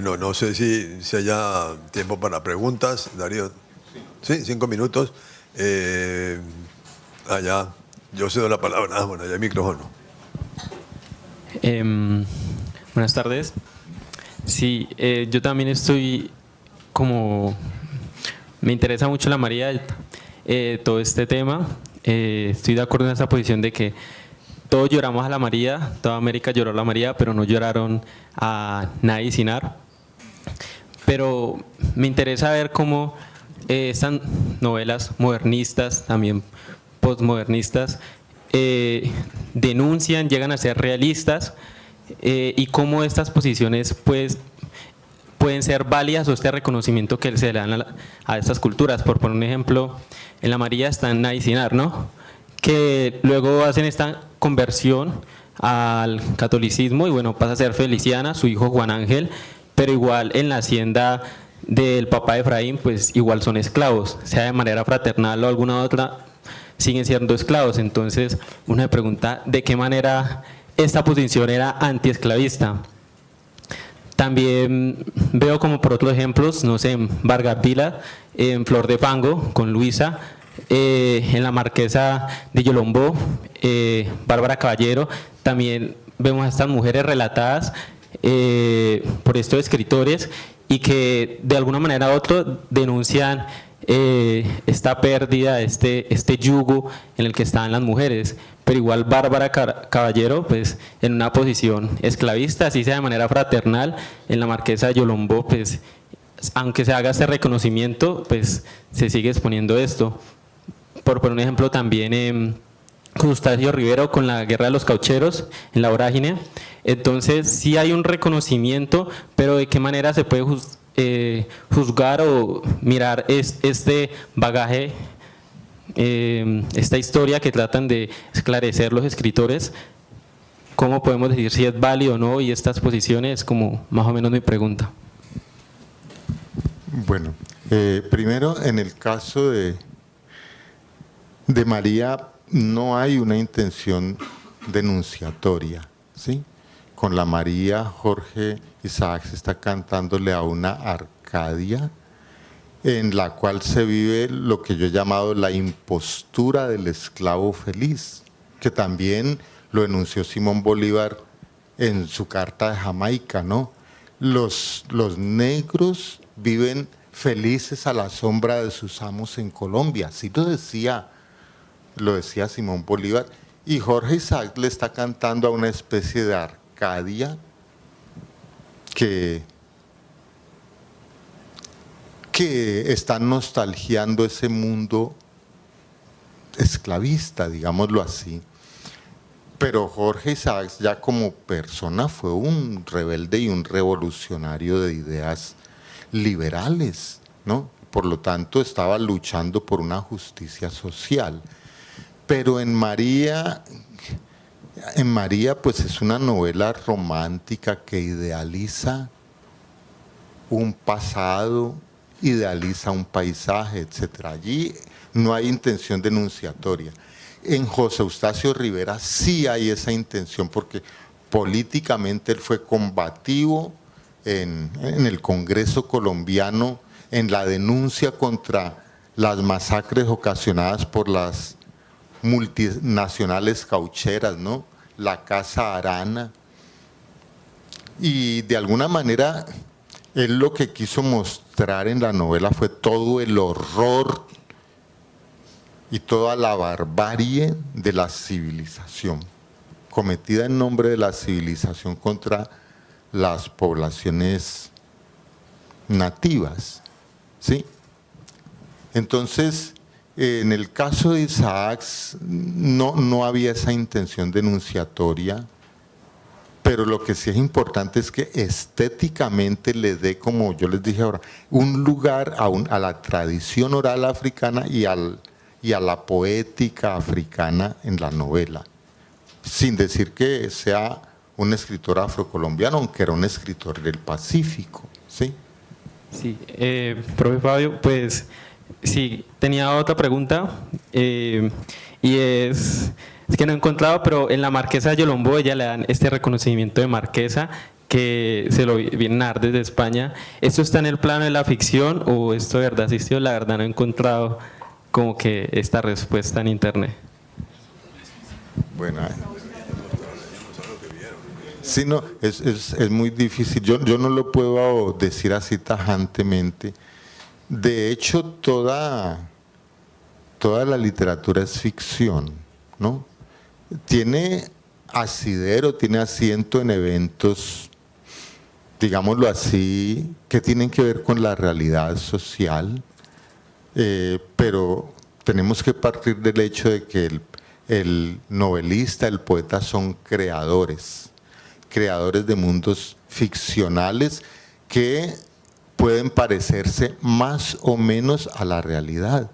Bueno, no sé si haya tiempo para preguntas, Darío. Sí, 5 minutos. Ya, yo cedo la palabra. Bueno, ya el micrófono. Buenas tardes. Sí, yo también estoy como... Me interesa mucho la María, todo este tema. Estoy de acuerdo en esa posición de que todos lloramos a la María, toda América lloró a la María, pero no lloraron a Nadie Sinar. Pero me interesa ver cómo estas novelas modernistas, también postmodernistas, denuncian, llegan a ser realistas, y cómo estas posiciones pues, pueden ser válidas, o este reconocimiento que se le dan a estas culturas. Por poner un ejemplo, en la María está Nadie Sinar, ¿no?, que luego hacen esta conversión al catolicismo y bueno, pasa a ser Feliciana, su hijo Juan Ángel, pero igual en la hacienda del papá Efraín pues igual son esclavos, sea de manera fraternal o alguna otra, siguen siendo esclavos. Entonces uno se pregunta de qué manera esta posición era antiesclavista. También veo como por otros ejemplos, no sé, en Vargas Vila, en Flor de Fango con Luisa, en La Marquesa de Yolombó, Bárbara Caballero, también vemos a estas mujeres relatadas por estos escritores y que de alguna manera u otra denuncian esta pérdida, este yugo en el que estaban las mujeres. Pero igual Bárbara Caballero, pues en una posición esclavista, así sea de manera fraternal, en La Marquesa de Yolombó, pues aunque se haga este reconocimiento, pues se sigue exponiendo esto. Por poner un ejemplo también Eustacio Rivero con la Guerra de los Caucheros, en La Vorágine. Entonces sí hay un reconocimiento, pero ¿de qué manera se puede juzgar o mirar este bagaje, esta historia que tratan de esclarecer los escritores? ¿Cómo podemos decir si es válido o no? Y estas posiciones es como más o menos mi pregunta. Bueno, primero en el caso de María no hay una intención denunciatoria, ¿sí? Con la María, Jorge Isaacs está cantándole a una Arcadia en la cual se vive lo que yo he llamado la impostura del esclavo feliz, que también lo denunció Simón Bolívar en su Carta de Jamaica, ¿no? Los negros viven felices a la sombra de sus amos en Colombia, así lo decía Simón Bolívar, y Jorge Isaacs le está cantando a una especie de Arcadia que está nostalgiando ese mundo esclavista, digámoslo así. Pero Jorge Isaacs ya como persona fue un rebelde y un revolucionario de ideas liberales, ¿no? Por lo tanto estaba luchando por una justicia social. Pero en María pues es una novela romántica que idealiza un pasado, idealiza un paisaje, etc. Allí no hay intención denunciatoria. En José Eustacio Rivera sí hay esa intención, porque políticamente él fue combativo en el Congreso colombiano, en la denuncia contra las masacres ocasionadas por las multinacionales caucheras, ¿no? La Casa Arana. Y de alguna manera él lo que quiso mostrar en la novela fue todo el horror y toda la barbarie de la civilización, cometida en nombre de la civilización contra las poblaciones nativas, ¿sí? Entonces, en el caso de Isaacs no había esa intención denunciatoria, pero lo que sí es importante es que estéticamente le dé, como yo les dije ahora, un lugar a la tradición oral africana y a la poética africana en la novela, sin decir que sea un escritor afrocolombiano, aunque era un escritor del Pacífico, ¿sí? Sí, profe Fabio, pues sí, tenía otra pregunta, y es que no he encontrado, pero en La Marquesa de Yolombó ella le dan este reconocimiento de marquesa, que se lo vienen a dar desde España. ¿Esto está en el plano de la ficción o esto de verdad existió? La verdad no he encontrado como que esta respuesta en internet. Bueno, sí, no, es muy difícil. Yo no lo puedo decir así tajantemente. De hecho, toda la literatura es ficción, ¿no? Tiene asidero, tiene asiento en eventos, digámoslo así, que tienen que ver con la realidad social, pero tenemos que partir del hecho de que el novelista, el poeta son creadores de mundos ficcionales que pueden parecerse más o menos a la realidad.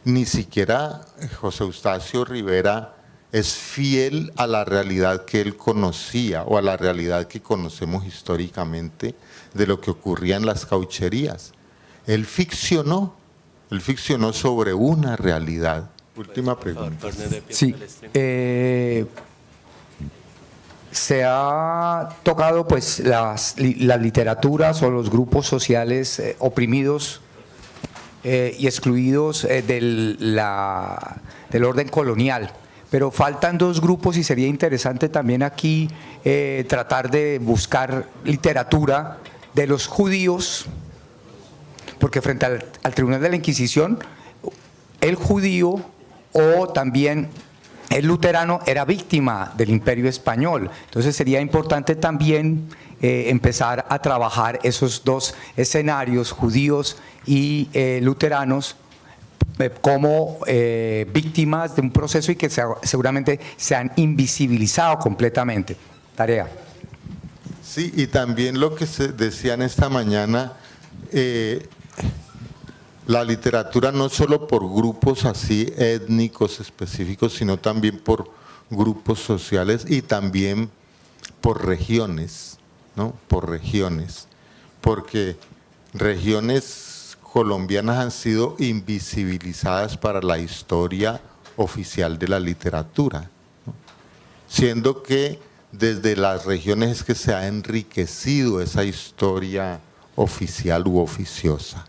Ni siquiera José Eustacio Rivera es fiel a la realidad que él conocía o a la realidad que conocemos históricamente de lo que ocurría en las caucherías. Él ficcionó sobre una realidad. Última pregunta. Sí, se ha tocado pues las literaturas o los grupos sociales oprimidos y excluidos del orden colonial. Pero faltan dos grupos y sería interesante también aquí tratar de buscar literatura de los judíos, porque frente al Tribunal de la Inquisición, el judío o también el luterano era víctima del Imperio Español. Entonces sería importante también empezar a trabajar esos dos escenarios, judíos y luteranos, como víctimas de un proceso y que seguramente se han invisibilizado completamente. Tarea. Sí, y también lo que se decían esta mañana, la literatura no solo por grupos así étnicos específicos, sino también por grupos sociales y también por regiones, ¿no? Por regiones, porque regiones colombianas han sido invisibilizadas para la historia oficial de la literatura, ¿no? Siendo que desde las regiones es que se ha enriquecido esa historia oficial u oficiosa.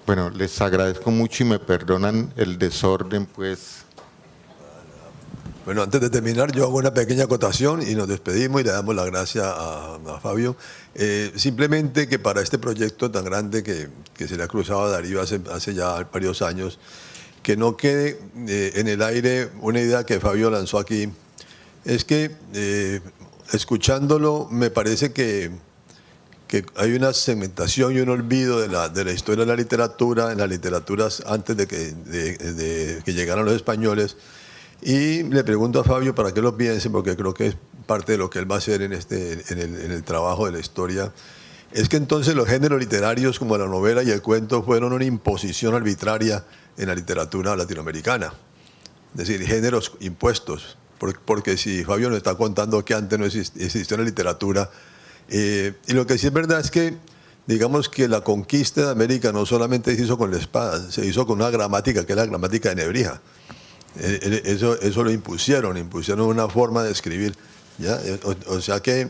Bueno, les agradezco mucho y me perdonan el desorden, pues. Bueno, antes de terminar, yo hago una pequeña acotación y nos despedimos y le damos las gracias a Fabio. Simplemente que para este proyecto tan grande que se le ha cruzado a Darío hace ya varios años, que no quede en el aire una idea que Fabio lanzó aquí, es que escuchándolo me parece que hay una segmentación y un olvido de la historia de la literatura, en las literaturas antes de que llegaran los españoles. Y le pregunto a Fabio para que lo piense, porque creo que es parte de lo que él va a hacer en el trabajo de la historia. Es que entonces los géneros literarios como la novela y el cuento fueron una imposición arbitraria en la literatura latinoamericana. Es decir, géneros impuestos. Porque si Fabio nos está contando que antes no existió la literatura, y lo que sí es verdad es que, digamos que la conquista de América no solamente se hizo con la espada, se hizo con una gramática que es la gramática de Nebrija. Eso lo impusieron una forma de escribir, ¿ya? O sea que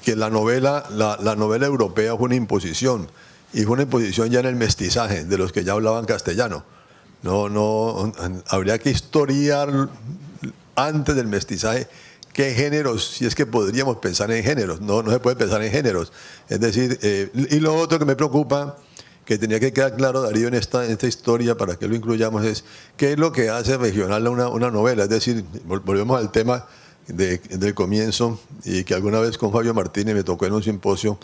la novela europea fue una imposición, y fue una imposición ya en el mestizaje de los que ya hablaban castellano. No habría que historiar antes del mestizaje qué géneros, si es que podríamos pensar en géneros. No se puede pensar en géneros. Es decir, y lo otro que me preocupa, que tenía que quedar claro, Darío, en esta historia, para que lo incluyamos, es qué es lo que hace regional una novela. Es decir, volvemos al tema del comienzo, y que alguna vez con Fabio Martínez me tocó en un simposio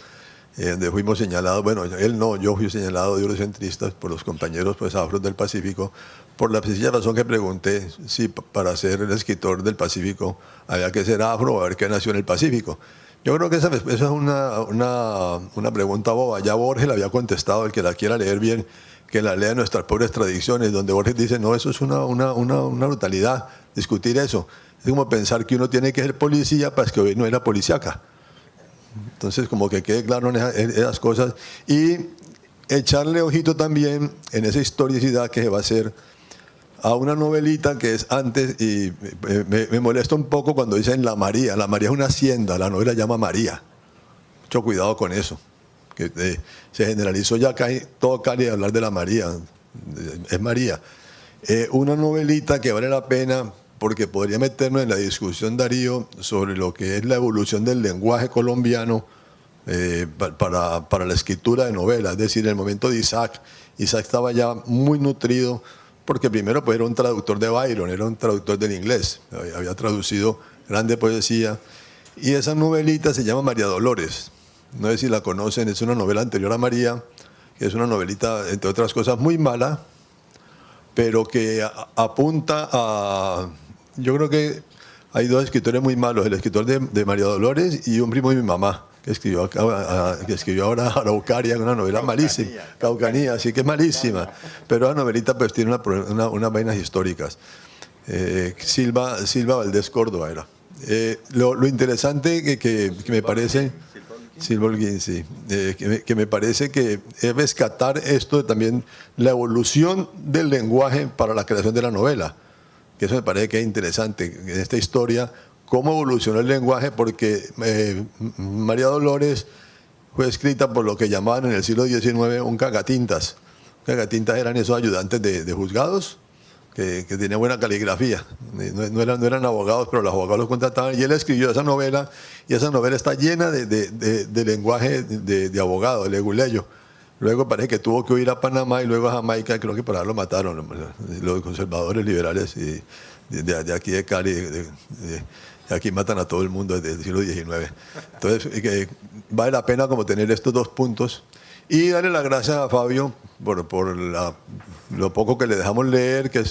donde fuimos señalados, bueno, él no, yo fui señalado de eurocentristas por los compañeros pues afros del Pacífico, por la sencilla razón que pregunté si para ser el escritor del Pacífico había que ser afro o haber que nació en el Pacífico. Yo creo que esa es una pregunta boba. Ya Borges la había contestado, el que la quiera leer bien, que la lea en Nuestras Pobres Tradiciones, donde Borges dice, no, eso es una brutalidad, discutir eso. Es como pensar que uno tiene que ser policía para que hoy no era policíaca. Entonces, como que quede claro en esas cosas. Y echarle ojito también en esa historicidad que se va a hacer a una novelita que es antes, y me molesta un poco cuando dicen La María. La María es una hacienda, la novela llama María. Mucho cuidado con eso, que se generalizó ya todo Cali de hablar de la María, es María. Una novelita que vale la pena, porque podría meternos en la discusión, Darío, sobre lo que es la evolución del lenguaje colombiano para la escritura de novelas. Es decir, en el momento de Isaac estaba ya muy nutrido, porque primero pues era un traductor de Byron, era un traductor del inglés, había traducido grande poesía, y esa novelita se llama María Dolores. No sé si la conocen, es una novela anterior a María, que es una novelita, entre otras cosas, muy mala, pero que apunta a... Yo creo que hay dos escritores muy malos, el escritor de María Dolores y un primo de mi mamá, que escribió ahora Araucaria, una novela malísima, Caucanía, así que es malísima, pero la novelita pues tiene unas vainas históricas. Silva Valdés Córdoba era. Lo interesante que me parece... Silva Holguín, sí, que me parece que es rescatar esto también, la evolución del lenguaje para la creación de la novela, que eso me parece que es interesante, en esta historia, cómo evolucionó el lenguaje, porque María Dolores fue escrita por lo que llamaban en el siglo XIX un cagatintas. Cagatintas eran esos ayudantes de juzgados, que tenían buena caligrafía, no eran abogados, pero los abogados los contrataban, y él escribió esa novela, y esa novela está llena de lenguaje de abogado, de leguleyo. Luego parece que tuvo que huir a Panamá y luego a Jamaica, creo que por ahí lo mataron los conservadores liberales de aquí de Cali, de aquí matan a todo el mundo desde el siglo XIX. Entonces, vale la pena como tener estos dos puntos. Y darle las gracias a Fabio por lo poco que le dejamos leer, que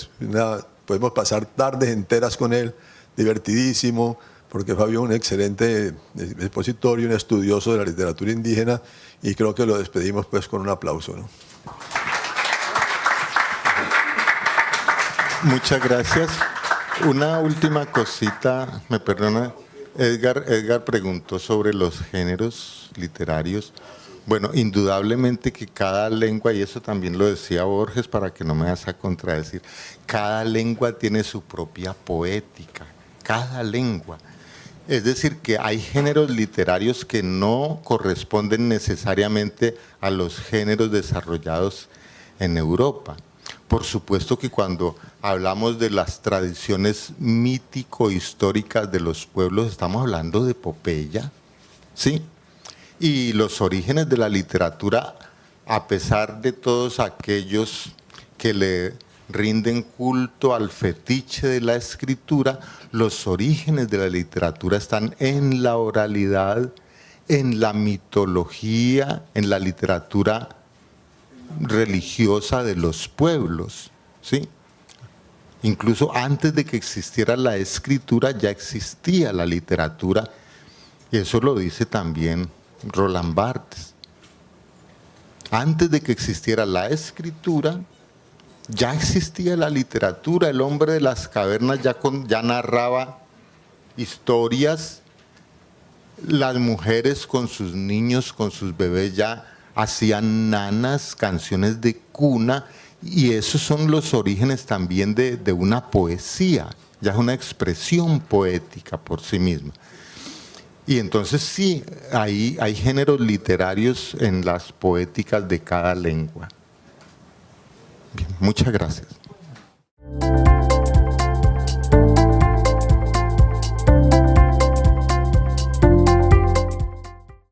podemos pasar tardes enteras con él, divertidísimo, porque Fabio es un excelente expositor y un estudioso de la literatura indígena, y creo que lo despedimos pues con un aplauso, ¿no? Muchas gracias. Una última cosita, me perdona. Edgar preguntó sobre los géneros literarios. Bueno, indudablemente que cada lengua, y eso también lo decía Borges para que no me vas a contradecir, cada lengua tiene su propia poética, cada lengua. Es decir, que hay géneros literarios que no corresponden necesariamente a los géneros desarrollados en Europa. Por supuesto que cuando hablamos de las tradiciones mítico-históricas de los pueblos, estamos hablando de epopeya, ¿sí? Y los orígenes de la literatura, a pesar de todos aquellos que le rinden culto al fetiche de la escritura, los orígenes de la literatura están en la oralidad, en la mitología, en la literatura religiosa de los pueblos, ¿sí? Incluso antes de que existiera la escritura ya existía la literatura, y eso lo dice también Roland Barthes. Antes de que existiera la escritura, ya existía la literatura. El hombre de las cavernas ya narraba historias. Las mujeres con sus niños, con sus bebés, ya hacían nanas, canciones de cuna, y esos son los orígenes también de una poesía. Ya es una expresión poética por sí misma. Y entonces sí, hay géneros literarios en las poéticas de cada lengua. Bien, muchas gracias.